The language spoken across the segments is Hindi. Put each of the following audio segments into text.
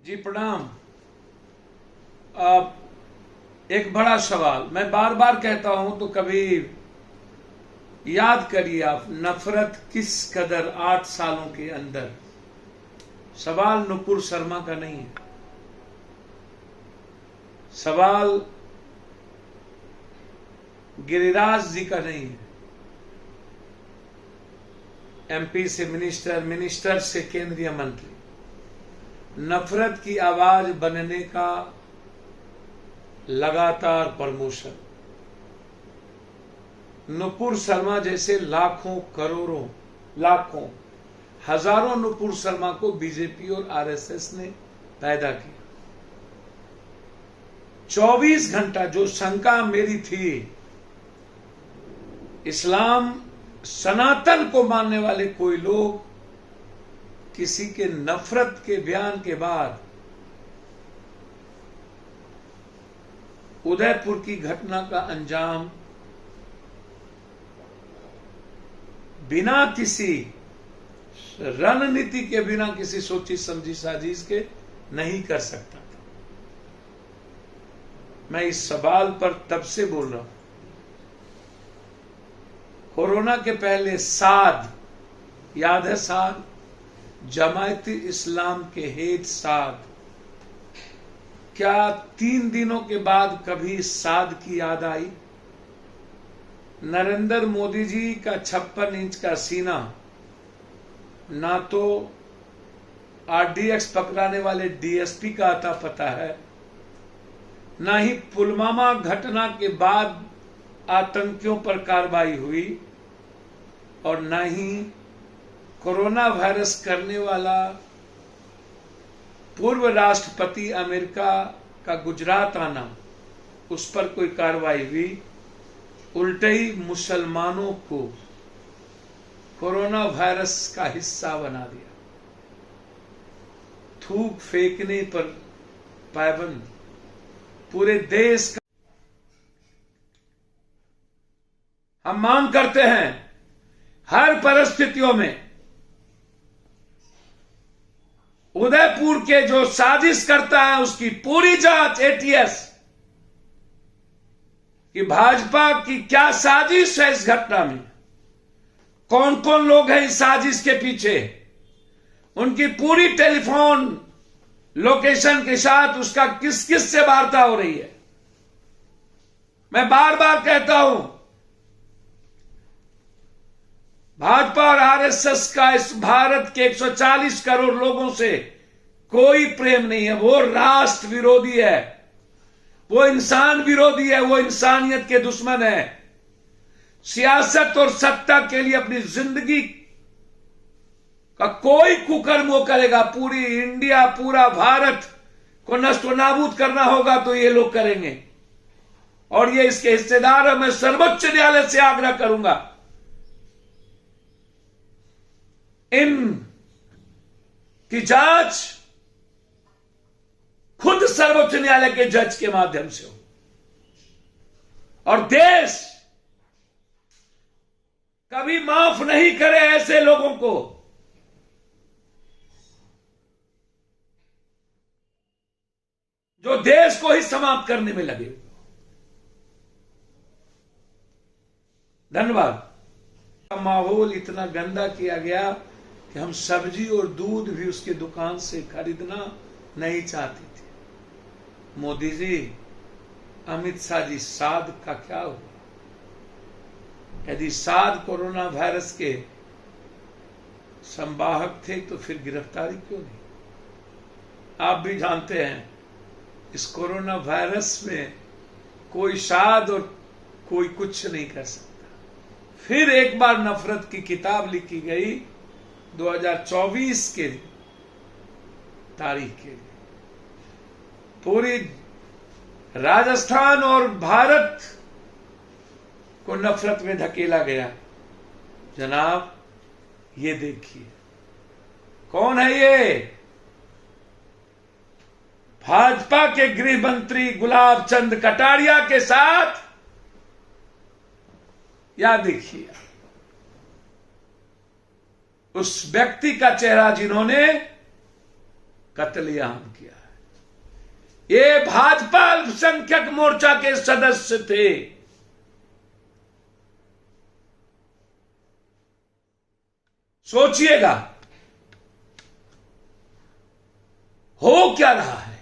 जी प्रणाम। एक बड़ा सवाल मैं बार बार कहता हूं, तो कभी याद करिए आप, नफरत किस कदर 8 सालों के अंदर। सवाल नुपुर शर्मा का नहीं है, सवाल गिरिराज जी का नहीं है, एमपी से मिनिस्टर, मिनिस्टर से केंद्रीय मंत्री। नफरत की आवाज बनने का लगातार प्रमोशन। नुपुर शर्मा जैसे लाखों, करोड़ों, लाखों, हजारों नुपुर शर्मा को बीजेपी और आरएसएस ने पैदा किया। 24 घंटा जो शंका मेरी थी, इस्लाम सनातन को मानने वाले कोई लोग किसी के नफरत के बयान के बाद उदयपुर की घटना का अंजाम बिना किसी रणनीति के, बिना किसी सोची समझी साजिश के नहीं कर सकता था। मैं इस सवाल पर तब से बोल रहा हूं। कोरोना के पहले साद, याद है साद, जमायती इस्लाम के हेड साद, क्या 3 दिनों के बाद कभी साद की याद आई? नरेंद्र मोदी जी का 56 इंच का सीना ना तो आरडीएक्स पकड़ाने वाले डीएसपी का आता पता है, ना ही पुलवामा घटना के बाद आतंकियों पर कार्रवाई हुई, और ना ही कोरोना वायरस करने वाला पूर्व राष्ट्रपति अमेरिका का गुजरात आना, उस पर कोई कार्रवाई हुई। उल्टे ही मुसलमानों को कोरोना वायरस का हिस्सा बना दिया। थूक फेंकने पर पाबंद पूरे देश का। हम मांग करते हैं हर परिस्थितियों में उदयपुर के जो साजिश करता है उसकी पूरी जांच एटीएस कि भाजपा की क्या साजिश है इस घटना में, कौन कौन लोग हैं इस साजिश के पीछे, उनकी पूरी टेलीफोन लोकेशन के साथ उसका किस किस से वार्ता हो रही है। मैं बार बार कहता हूं, भाजपा और आरएसएस का इस भारत के 140 करोड़ लोगों से कोई प्रेम नहीं है। वो राष्ट्र विरोधी है, वो इंसान विरोधी है, वो इंसानियत के दुश्मन है। सियासत और सत्ता के लिए अपनी जिंदगी का कोई कुकर्म वो करेगा। पूरी इंडिया, पूरा भारत को नष्ट व नाबूद करना होगा तो ये लोग करेंगे, और ये इसके हिस्सेदार है। मैं सर्वोच्च न्यायालय से आग्रह करूंगा, इन की जांच खुद सर्वोच्च न्यायालय के जज के माध्यम से हो, और देश कभी माफ नहीं करे ऐसे लोगों को। जो देश को ही समाप्त करने में लगे। धन्यवाद। माहौल इतना गंदा किया गया कि हम सब्जी और दूध भी उसके दुकान से खरीदना नहीं चाहते थे। मोदी जी, अमित शाह जी, साद का क्या हुआ? यदि साद कोरोना वायरस के संवाहक थे तो फिर गिरफ्तारी क्यों नहीं? आप भी जानते हैं इस कोरोना वायरस में कोई साद और कोई कुछ नहीं कर सकता। फिर एक बार नफरत की किताब लिखी गई 2024 के तारीख के लिए। पूरी राजस्थान और भारत को नफरत में धकेला गया। जनाब, ये देखिए कौन है ये? भाजपा के गृह मंत्री गुलाब चंद कटारिया के साथ, या देखिए उस व्यक्ति का चेहरा जिन्होंने कत्लेआम किया। ये भाजपा अल्पसंख्यक मोर्चा के सदस्य थे। सोचिएगा हो क्या रहा है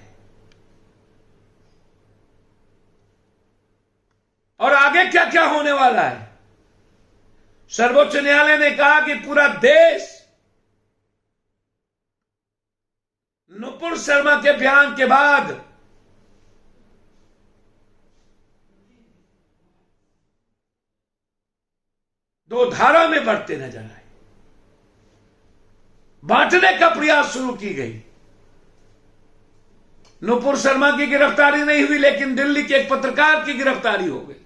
और आगे क्या क्या होने वाला है। सर्वोच्च न्यायालय ने कहा कि पूरा देश नुपुर शर्मा के बयान के बाद दो धारा में बढ़ते नजर आए। बांटने का प्रयास शुरू की गई। नुपुर शर्मा की गिरफ्तारी नहीं हुई, लेकिन दिल्ली के एक पत्रकार की गिरफ्तारी हो गई।